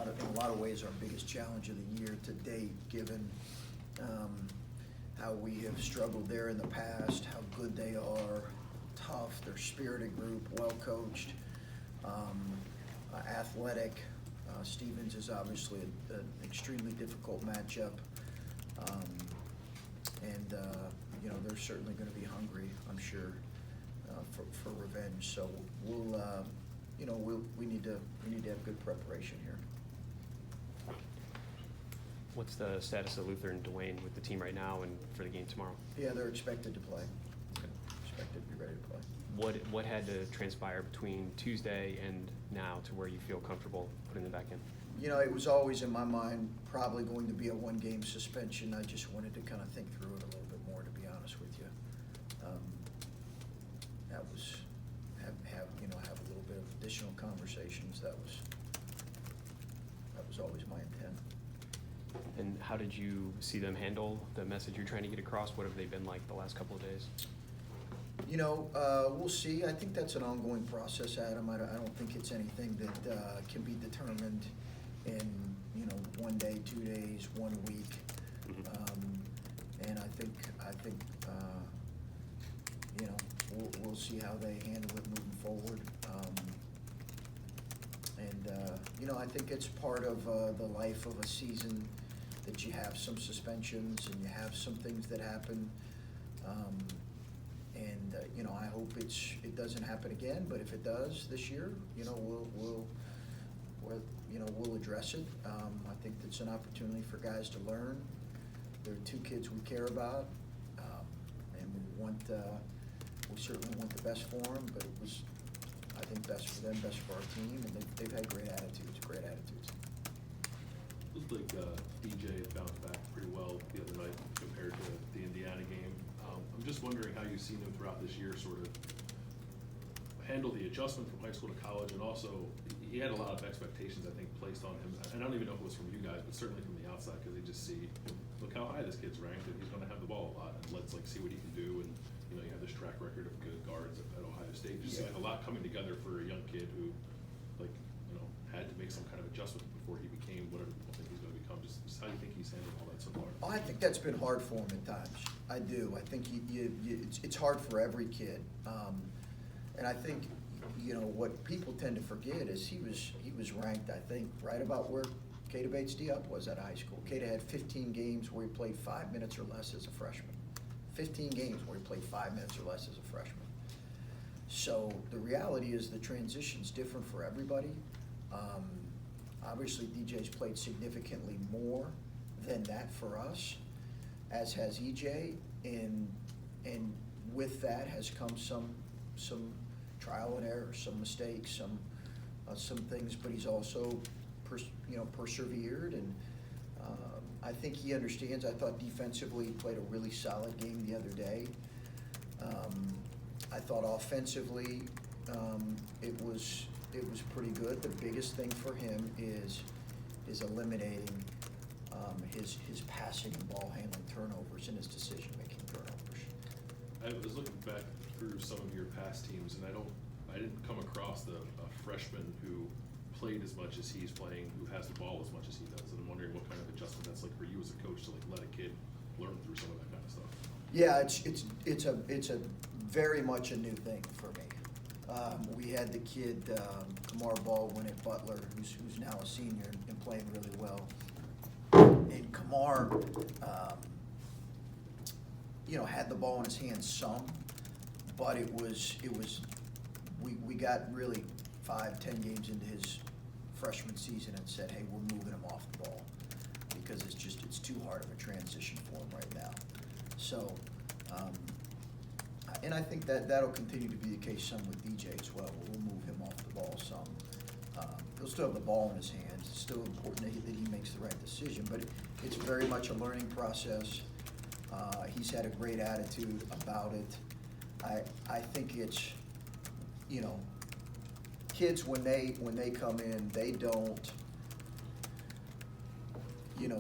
in a lot of ways, our biggest challenge of the year to date, given how we have struggled there in the past, how good they are, tough, they're a spirited group, well coached, athletic. Stevens is obviously an extremely difficult matchup, and they're certainly going to be hungry, I'm sure, for revenge. So we need to have good preparation here. What's the status of Luther and Duane with the team right now and for the game tomorrow? Yeah, they're expected to play. Okay. Expected to be ready to play. What had to transpire between Tuesday and now to where you feel comfortable putting them back in? It was always in my mind probably going to be a one-game suspension. I just wanted to kind of think through it a little bit more, to be honest with you. That was have a little bit of additional conversations. That was always my intent. And how did you see them handle the message you're trying to get across? What have they been like the last couple of days? We'll see. I think that's an ongoing process, Adam. I don't think it's anything that can be determined in 1 day, 2 days, 1 week. And I think we'll see how they handle it moving forward. I think it's part of the life of a season that you have some suspensions and you have some things that happen. I hope it doesn't happen again. But if it does this year, we'll address it. I think it's an opportunity for guys to learn. There are 2 kids we care about, and we certainly want the best for them. But it was, I think, best for them, best for our team, and they've had great attitudes. Looks like DJ bounced back pretty well the other night compared to the Indiana game. I'm just wondering how you've seen him throughout this year sort of handle the adjustment from high school to college, and also he had a lot of expectations, I think, placed on him. And I don't even know if it was from you guys, but certainly from the outside, because they just see, look how high this kid's ranked, and he's going to have the ball a lot, and let's see what he can do. And you have this track record of good guards at Ohio State. Just like a lot coming together for a young kid who, had to make some kind of adjustment before he became whatever people think he's going to become. Just how do you think he's handled all that so far? I think that's been hard for him at times. I do. I think it's hard for every kid, and I think what people tend to forget is he was ranked, I think, right about where Keita Bates-Diop was at high school. Keita had 15 games where he played 5 minutes or less as a freshman. 15 games where he played 5 minutes or less as a freshman. So the reality is the transition's different for everybody. Obviously, DJ's played significantly more than that for us, as has EJ, and with that has come some trial and error, some mistakes, some things. But he's also persevered, and I think he understands. I thought defensively he played a really solid game the other day. I thought offensively it was pretty good. The biggest thing for him is eliminating his passing and ball handling turnovers and his decision-making turnovers. I was looking back through some of your past teams, and I didn't come across a freshman who played as much as he's playing, who has the ball as much as he does. And I'm wondering what kind of adjustment that's like for you as a coach to let a kid learn through some of that kind of stuff. Yeah, it's a very much a new thing for me. We had the kid Kamar Baldwin at Butler, who's now a senior and playing really well. And Kamar, had the ball in his hands some, but we got really 5-10 games into his freshman season and said, hey, we're moving him off the ball because it's too hard of a transition for him right now. So, and I think that'll continue to be the case some with DJ as well. We'll move him off the ball some. He'll still have the ball in his hands. It's still important that he makes the right decision, but it's very much a learning process. He's had a great attitude about it. I think it's, kids when they come in, they don't,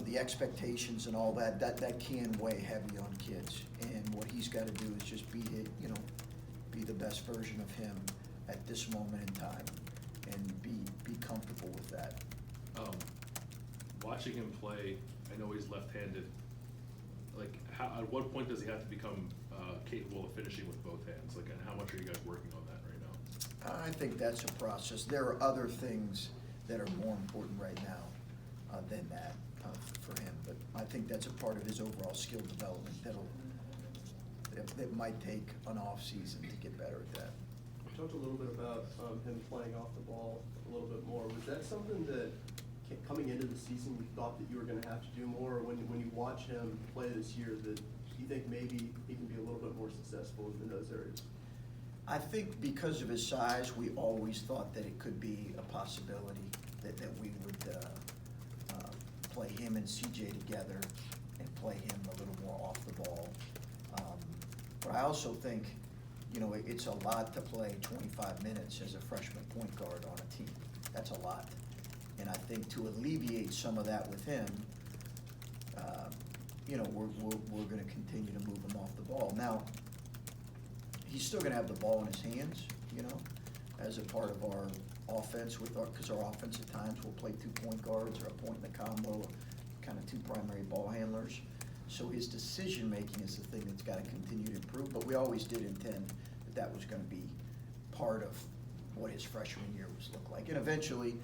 the expectations and all that can weigh heavy on kids. And what he's got to do is just be the best version of him at this moment in time, and be comfortable with that. watching him play, I know he's left-handed. Like, at what point does he have to become capable of finishing with both hands? Like, and how much are you guys working on that right now? I think that's a process. There are other things that are more important right now than that for him. But I think that's a part of his overall skill development that might take an off season to get better at that. We talked a little bit about him playing off the ball a little bit more. Was that something that coming into the season you thought that you were going to have to do more, or when you watch him play this year, that you think maybe he can be a little bit more successful in those areas? I think because of his size, we always thought that it could be a possibility that we would play him and CJ together and play him a little more off the ball. But I also think, you know, it's a lot to play 25 minutes as a freshman point guard on a team. That's a lot. And I think to alleviate some of that with him, you know, we're going to continue to move him off the ball. Now, he's still going to have the ball in his hands, you know, as a part of our offense because our offense at times will play 2 point guards or a point in the combo, kind of 2 primary ball handlers. So his decision-making is the thing that's got to continue to improve, but we always did intend that was going to be part of what his freshman year was look like. And eventually,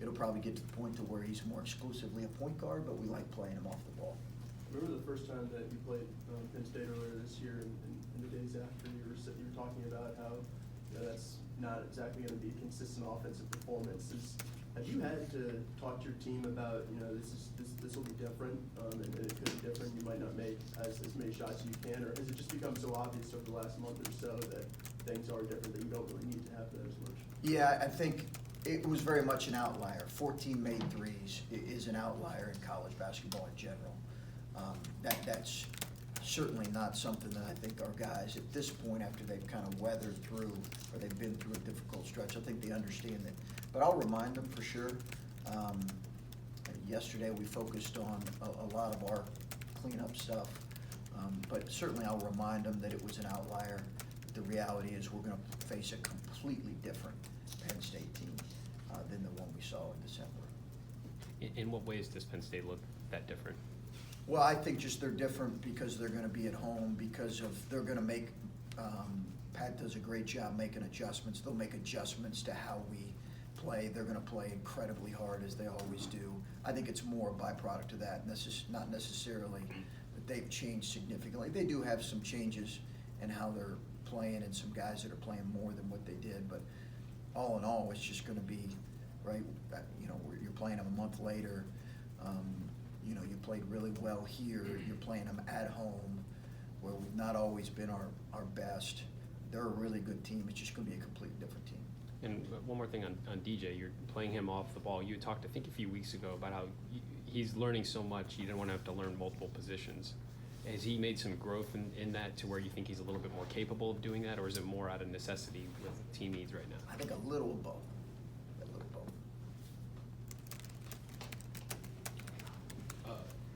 it'll probably get to the point to where he's more exclusively a point guard, but we like playing him off the ball. Remember the first time that you played Penn State earlier this year, and in the days after, you were talking about how, you know, that's not exactly going to be a consistent offensive performance. Have you had to talk to your team about, you know, this will be different, and it could be different, you might not make as many shots as you can, or has it just become so obvious over the last month or so that things are different, that you don't really need to have that as much? Yeah, I think it was very much an outlier. 14 made threes is an outlier in college basketball in general. That's certainly not something that I think our guys at this point, after they've kind of weathered through or they've been through a difficult stretch, I think they understand that. But I'll remind them for sure. Yesterday we focused on a lot of our cleanup stuff, but certainly I'll remind them that it was an outlier. The reality is we're going to face a completely different Penn State team than the one we saw in December. In what ways does Penn State look that different? Well, I think just they're different because they're going to be at home, because they're going to make, Pat does a great job making adjustments. They'll make adjustments to how we play. They're going to play incredibly hard, as they always do. I think it's more a byproduct of that, and this is not necessarily that they've changed significantly. They do have some changes in how they're playing and some guys that are playing more than what they did, but all in all, it's just going to be, right, you know, you're playing them a month later. You know, you played really well here. You're playing them at home, where we've not always been our best. They're a really good team. It's just going to be a completely different team. And one more thing on DJ, you're playing him off the ball. You talked, I think, a few weeks ago about how he's learning so much, you don't want to have to learn multiple positions. Has he made some growth in that to where you think he's a little bit more capable of doing that, or is it more out of necessity with team needs right now? I think a little of both. A little of both.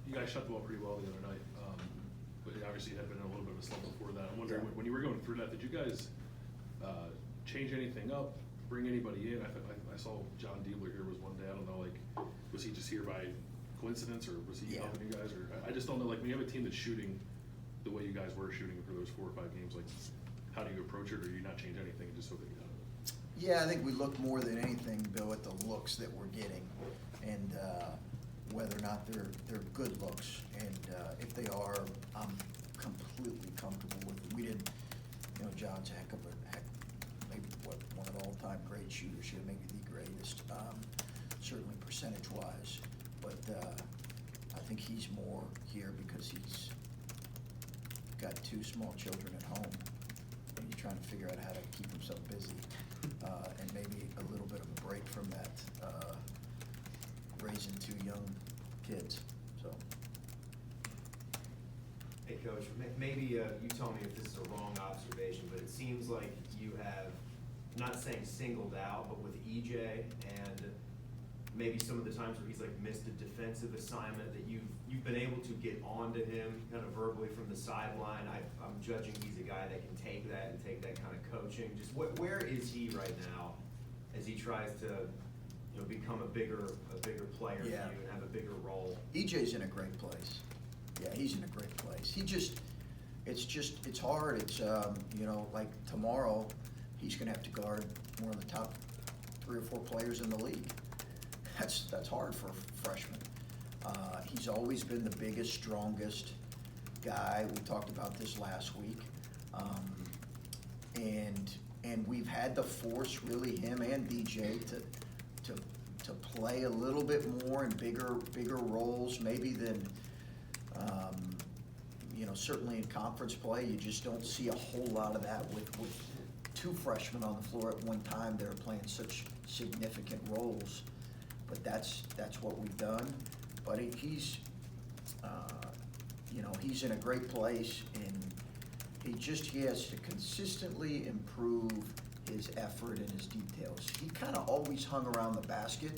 You guys shot the ball pretty well the other night, but obviously you had been in a little bit of a slump before that. I'm wondering, Yeah. when you were going through that, did you guys change anything up, bring anybody in? I saw John Diebler here was one day. I don't know, like, was he just here by coincidence, or was he helping you guys? Or I just don't know, like, when you have a team that's shooting the way you guys were shooting for those 4 or 5 games, like, how do you approach it, or do you not change anything and just hope they get out of it? Yeah, I think we look more than anything, Bill, at the looks that we're getting, and whether or not they're good looks. And if they are, I'm completely comfortable with it. We didn't, you know, John's maybe one of the all-time great shooters here, maybe the greatest, certainly percentage-wise. But I think he's more here because he's got 2 small children at home, and he's trying to figure out how to keep himself busy, and maybe a little bit of a break from that, raising 2 young kids. So. Hey, Coach, maybe you tell me if this is a wrong observation, but it seems like you have, I'm not saying singled out, but with EJ and maybe some of the times where he's like missed a defensive assignment, that you've been able to get onto him kind of verbally from the sideline. I'm judging he's a guy that can take that and take that kind of coaching. Just where is he right now as he tries to, you know, become become a bigger player for you Yeah. and have a bigger role. EJ's in a great place. Yeah, he's in a great place. It's hard. It's, like tomorrow, he's gonna have to guard one of the top 3 or 4 players in the league. That's hard for a freshman. He's always been the biggest, strongest guy. We talked about this last week. And we've had to force really him and DJ to play a little bit more in bigger roles maybe than, certainly in conference play. You just don't see a whole lot of that with 2 freshmen on the floor at one time that are playing such significant roles. But that's what we've done. But he's in a great place, and he has to consistently improve his effort and his details. He kind of always hung around the basket,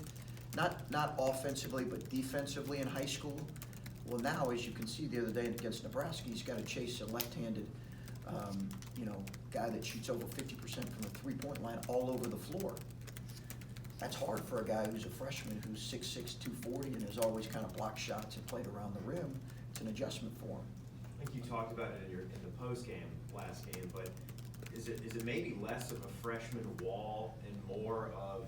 not offensively, but defensively in high school. Well, now, as you can see the other day against Nebraska, he's got to chase a left-handed, guy that shoots over 50% from the three-point line all over the floor. That's hard for a guy who's a freshman, who's 6'6", 240, and has always kind of blocked shots and played around the rim. It's an adjustment for him. I think you talked about it in the post game, last game, but is it maybe less of a freshman wall and more of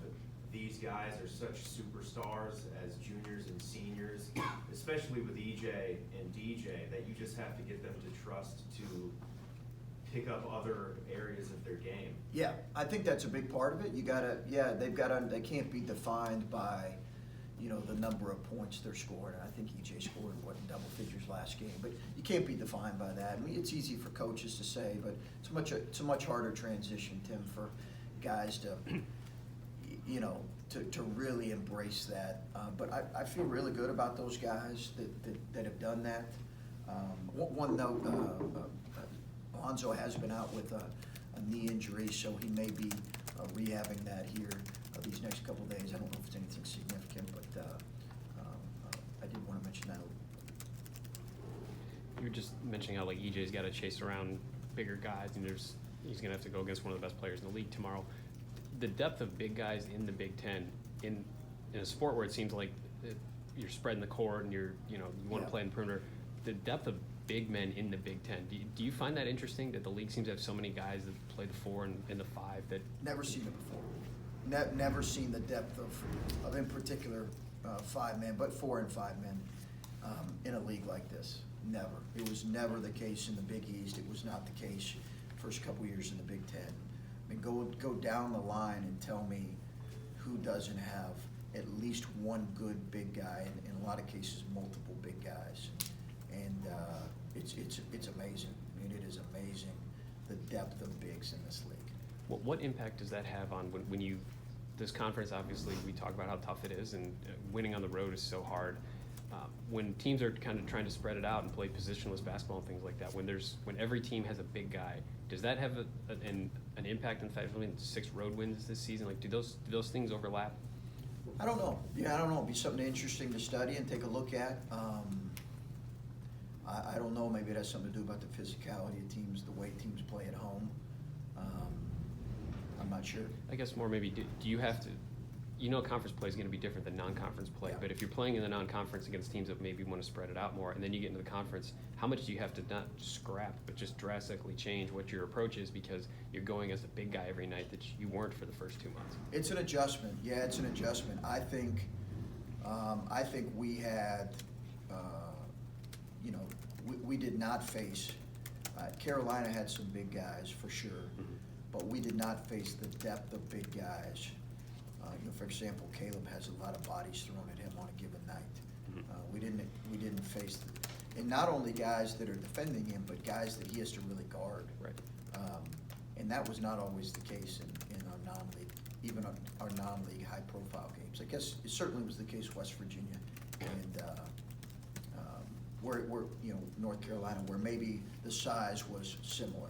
these guys are such superstars as juniors and seniors, especially with EJ and DJ, that you just have to get them to trust to pick up other areas of their game? Yeah, I think that's a big part of it. They can't be defined by, the number of points they're scoring. I think EJ scored, in double figures last game, but you can't be defined by that. I mean, it's easy for coaches to say, but it's a much harder transition, Tim, for guys to, to really embrace that. But I feel really good about those guys that have done that. One note, Alonzo has been out with a knee injury, so he may be rehabbing that here these next couple of days. I don't know if it's anything significant, but I did want to mention that. You were just mentioning how EJ's got to chase around bigger guys, and he's going to have to go against one of the best players in the league tomorrow. The depth of big guys in the Big Ten, in a sport where it seems like you're spreading the court and you want to play in the perimeter, the depth of big men in the Big Ten. Do you find that interesting, that the league seems to have so many guys that play the 4 and the 5 that? Never seen it before. Never seen the depth of in particular 5 men, but 4 and 5 men in a league like this. Never. It was never the case in the Big East. It was not the case first couple years in the Big Ten. I mean, go down the line and tell me who doesn't have at least one good big guy, and in a lot of cases multiple big guys. And it's amazing. I mean, it is amazing the depth of bigs in this league. What impact does that have on when you, this conference, obviously we talk about how tough it is, and winning on the road is so hard. When teams are kind of trying to spread it out and play positionless basketball and things like that, when every team has a big guy, does that have an impact on the fact that 6 road wins this season? Do those things overlap? I don't know. Yeah, I don't know. It'd be something interesting to study and take a look at. I don't know. Maybe it has something to do about the physicality of teams, the way teams play at home. I'm not sure. I guess more maybe, do you have to, conference play is going to be different than non-conference play, Yeah. but if you're playing in the non-conference against teams that maybe want to spread it out more, and then you get into the conference, how much do you have to not scrap, but just drastically change what your approach is because you're going as a big guy every night that you weren't for the first 2 months? It's an adjustment. Yeah, it's an adjustment. I think we had, we did not face, Carolina had some big guys for sure, but we did not face the depth of big guys. For example, Caleb has a lot of bodies thrown at him on a given night. We didn't face, and not only guys that are defending him, but guys that he has to really guard. Right. And that was not always the case in our non-league, even our non-league high-profile games. I guess it certainly was the case West Virginia and where North Carolina, where maybe the size was similar.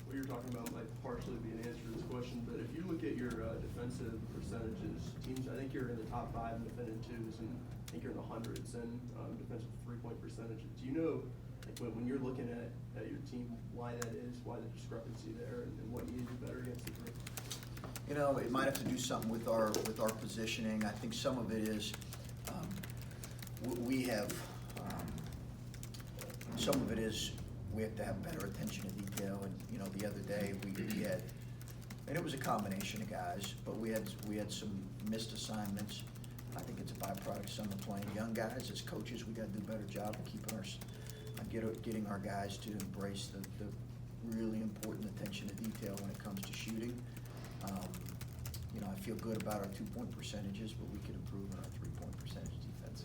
What you're talking about might partially be an answer to this question, but if you look at your defensive percentages, teams, I think you're in the top 5 in defended twos, and I think you're in the hundreds in defensive 3-point percentages. Do you know, when you're looking at your team, why that is, why the discrepancy there, and what you need to do better against the group? You know, it might have to do something with our positioning. I think some of it is, we have, some of it is we have to have better attention to detail. And, you know, the other day we had, and it was a combination of guys, but we had some missed assignments. I think it's a byproduct of some of playing young guys. As coaches, we gotta do a better job of keeping getting our guys to embrace the really important attention to detail when it comes to shooting. You know, I feel good about our 2-point percentages, but we could improve on our 3-point percentage defense.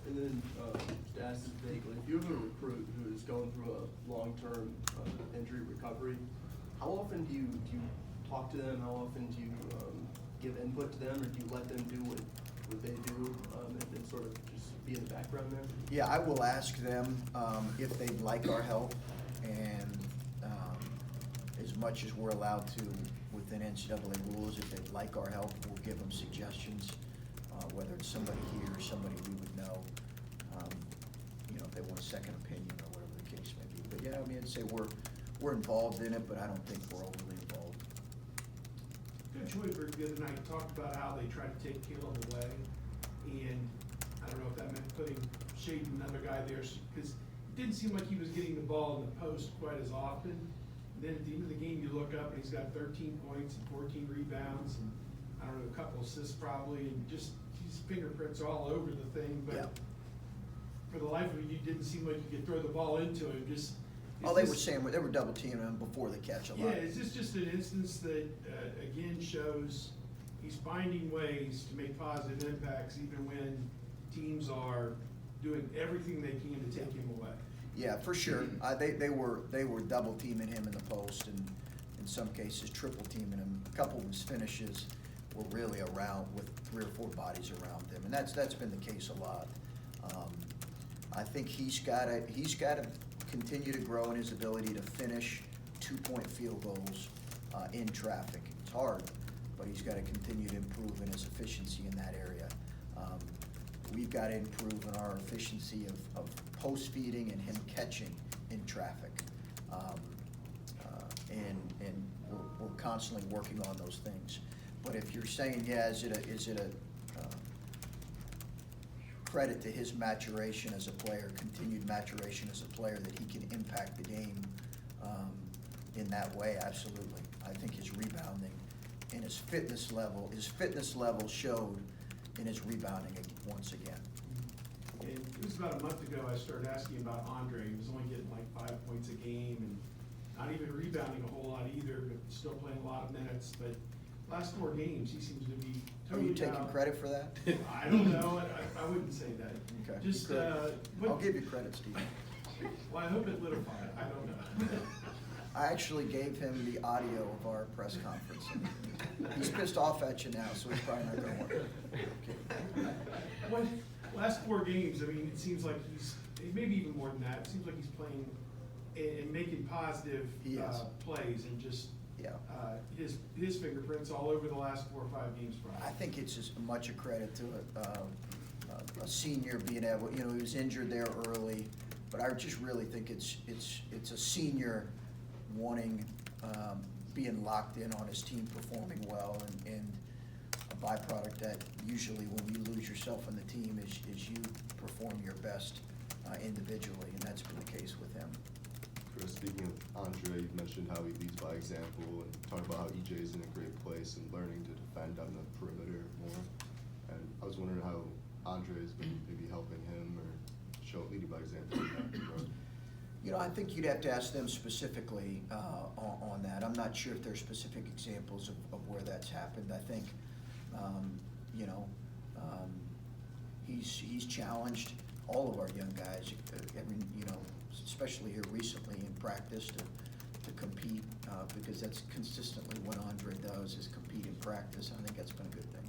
And then, to ask this vaguely, if you have a recruit who is going through a long-term injury recovery, how often do you talk to them? How often do you give input to them, or do you let them do what they do and sort of just be in the background there? Yeah, I will ask them if they'd like our help, and as much as we're allowed to within NCAA rules, if they'd like our help, we'll give them suggestions, whether it's somebody here or somebody we would know, you know, if they want a second opinion or whatever the case may be. But yeah, I mean, I'd say we're involved in it, but I don't think we're overly involved. Coach Hoiberg the other night talked about how they tried to take Caleb away, and I don't know if that meant putting shading another guy there, because it didn't seem like he was getting the ball in the post quite as often. And then at the end of the game, you look up and he's got 13 points and 14 rebounds, and I don't know, a couple assists probably, and just his fingerprints all over the thing. But Yeah. for the life of you, didn't seem like you could throw the ball into him. Just Oh, they were saying, they were double teaming him before the catch a lot. yeah, is this just an instance that, again, shows he's finding ways to make positive impacts even when teams are doing everything they can to take him away? Yeah, for sure. They were double teaming him in the post, and in some cases triple teaming him. A couple of his finishes were really around with 3 or 4 bodies around him, and that's been the case a lot. I think he's got to continue to grow in his ability to finish 2-point field goals in traffic. It's hard, but he's got to continue to improve in his efficiency in that area. We've got to improve in our efficiency of post feeding and him catching in traffic. And we're constantly working on those things. But if you're saying, yeah, is it a credit to his maturation as a player, continued maturation as a player, that he can impact the game in that way? Absolutely. I think his rebounding and his fitness level showed in his rebounding once again. And it was about a month ago I started asking about Andre. He was only getting like 5 points a game and not even rebounding a whole lot either, but still playing a lot of minutes. But last 4 games, he seems to be Are totally you taking down. credit for that? I don't know. I wouldn't say that. Okay. Just, I'll give you credit, Steve. well, I hope it lit a fire. I don't know. I actually gave him the audio of our press conference. He's pissed off at you now, so he's probably not gonna work. What, last 4 games, I mean, it seems like he's, maybe even more than that, it seems like he's playing and making positive He is. plays, and just Yeah. his fingerprints all over the last 4 or 5 games for us. I think it's as much a credit to a senior being able, you know, he was injured there early, but I just really think it's a senior wanting, being locked in on his team performing well, and a byproduct that usually when you lose yourself on the team is you perform your best individually, and that's been the case with him. Chris, speaking of Andre, you mentioned how he leads by example, and talking about how EJ is in a great place and learning to defend on the perimeter more. And I was wondering how Andre has been maybe helping him or leading by example in that regard. You know, I think you'd have to ask them specifically on that. I'm not sure if there's specific examples of where that's happened. I think, you know, he's challenged all of our young guys, you know, especially here recently in practice to compete, because that's consistently what Andre does, is compete in practice. I think that's been a good thing.